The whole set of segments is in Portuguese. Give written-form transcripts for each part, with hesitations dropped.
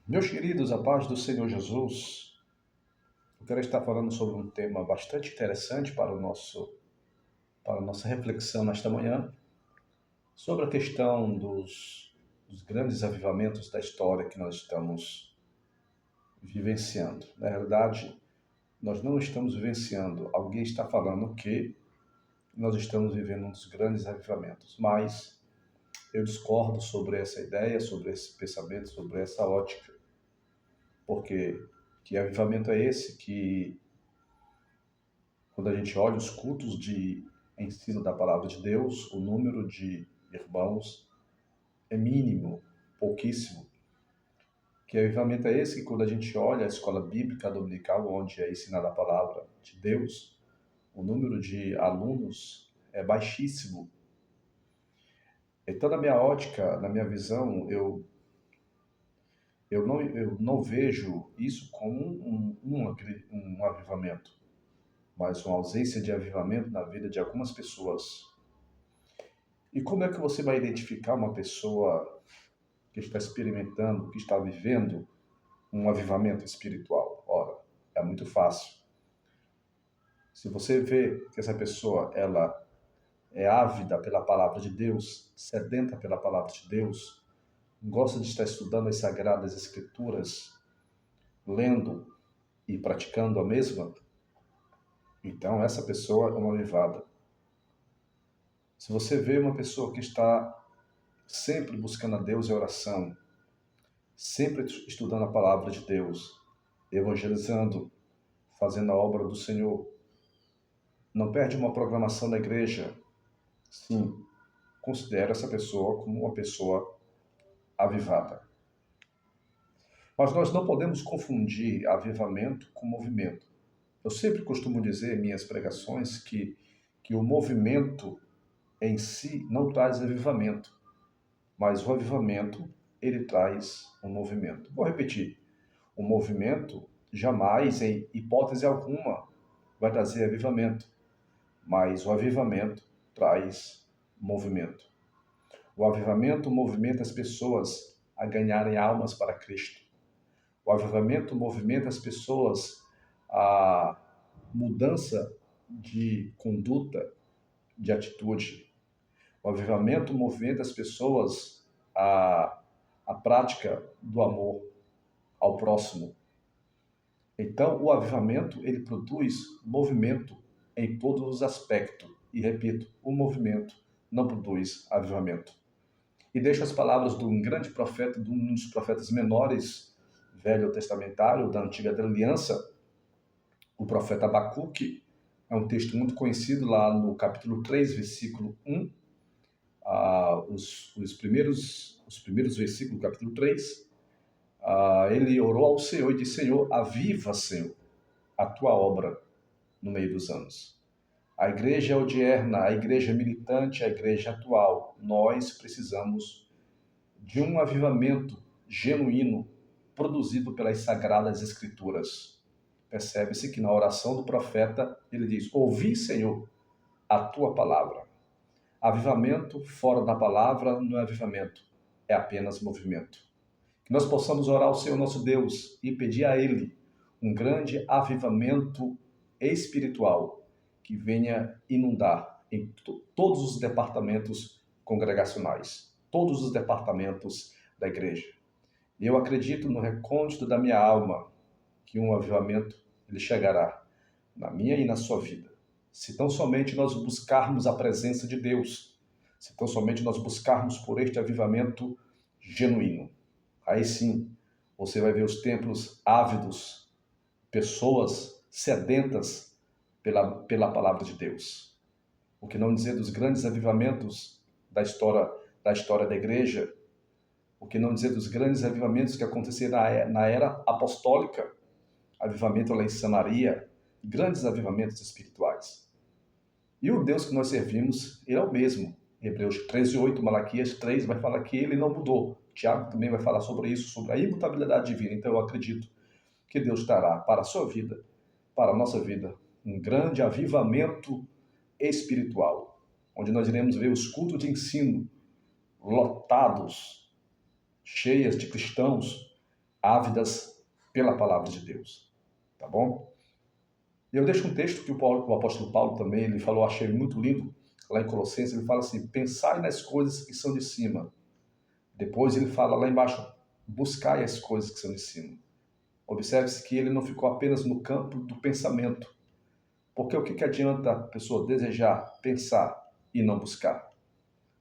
Meus queridos, a paz do Senhor Jesus, eu quero estar falando sobre um tema bastante interessante para a nossa reflexão nesta manhã, sobre a questão dos grandes avivamentos da história que nós estamos vivenciando. Na realidade, nós não estamos vivenciando, alguém está falando que nós estamos vivendo um dos grandes avivamentos, mas eu discordo sobre essa ideia, sobre esse pensamento, sobre essa ótica, porque que avivamento é esse que quando a gente olha os cultos de ensino da palavra de Deus, o número de irmãos é mínimo, pouquíssimo. Que avivamento é esse que quando a gente olha a escola bíblica dominical, onde é ensinada a palavra de Deus, o número de alunos é baixíssimo. Então, na minha ótica, na minha visão, eu não vejo isso como um avivamento, mas uma ausência de avivamento na vida de algumas pessoas. E como é que você vai identificar uma pessoa que está experimentando, que está vivendo um avivamento espiritual? Ora, é muito fácil. Se você vê que essa pessoa ela é ávida pela palavra de Deus, sedenta pela palavra de Deus, gosta de estar estudando as sagradas escrituras, lendo e praticando a mesma, então essa pessoa é uma avivada. Se você vê uma pessoa que está sempre buscando a Deus em oração, sempre estudando a palavra de Deus, evangelizando, fazendo a obra do Senhor, não perde uma programação da igreja, sim, considero essa pessoa como uma pessoa avivada. Mas nós não podemos confundir avivamento com movimento. Eu sempre costumo dizer em minhas pregações que o movimento em si não traz avivamento, mas o avivamento, ele traz um movimento. Vou repetir. O movimento jamais, em hipótese alguma, vai trazer avivamento, mas o avivamento traz movimento. O avivamento movimenta as pessoas a ganharem almas para Cristo. O avivamento movimenta as pessoas a mudança de conduta, de atitude. O avivamento movimenta as pessoas a prática do amor ao próximo. Então, o avivamento, ele produz movimento em todos os aspectos. E, repito, o movimento não produz avivamento. E deixo as palavras de um grande profeta, de um dos profetas menores, velho testamentário, da antiga aliança, o profeta Abacuque. É um texto muito conhecido lá no capítulo 3, versículo 1. Os primeiros versículos do capítulo 3. Ele orou ao Senhor e disse: Senhor, aviva, Senhor, a tua obra no meio dos anos. A igreja odierna, a igreja militante, a igreja atual, nós precisamos de um avivamento genuíno produzido pelas sagradas escrituras. Percebe-se que na oração do profeta ele diz: ouvi, Senhor, a tua palavra. Avivamento fora da palavra não é avivamento, é apenas movimento. Que nós possamos orar ao Senhor nosso Deus e pedir a Ele um grande avivamento espiritual que venha inundar em todos os departamentos congregacionais, todos os departamentos da igreja. E eu acredito no recôndito da minha alma que um avivamento ele chegará na minha e na sua vida. Se tão somente nós buscarmos a presença de Deus, se tão somente nós buscarmos por este avivamento genuíno. Aí sim, você vai ver os templos ávidos, pessoas sedentas pela palavra de Deus. O que não dizer dos grandes avivamentos da história da igreja, o que não dizer dos grandes avivamentos que aconteceram na era apostólica, avivamento lá em Samaria, grandes avivamentos espirituais. E o Deus que nós servimos, ele é o mesmo. Hebreus 13:8, Malaquias 3 vai falar que ele não mudou. Tiago também vai falar sobre isso, sobre a imutabilidade divina. Então eu acredito que Deus dará para a sua vida, para a nossa vida, um grande avivamento espiritual, onde nós iremos ver os cultos de ensino lotados, cheias de cristãos ávidas pela palavra de Deus, tá bom? E eu deixo um texto que o apóstolo Paulo também, ele falou, achei muito lindo, lá em Colossenses, ele fala assim, pensai nas coisas que são de cima. Depois ele fala lá embaixo, buscai as coisas que são de cima. Observe-se que ele não ficou apenas no campo do pensamento. Porque o que adianta a pessoa desejar, pensar e não buscar?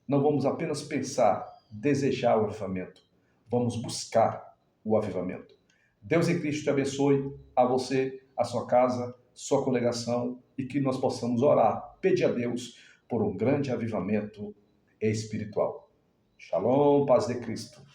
Não vamos apenas pensar, desejar o avivamento. Vamos buscar o avivamento. Deus em Cristo te abençoe, a você, a sua casa, sua congregação, e que nós possamos orar, pedir a Deus por um grande avivamento espiritual. Shalom, paz de Cristo.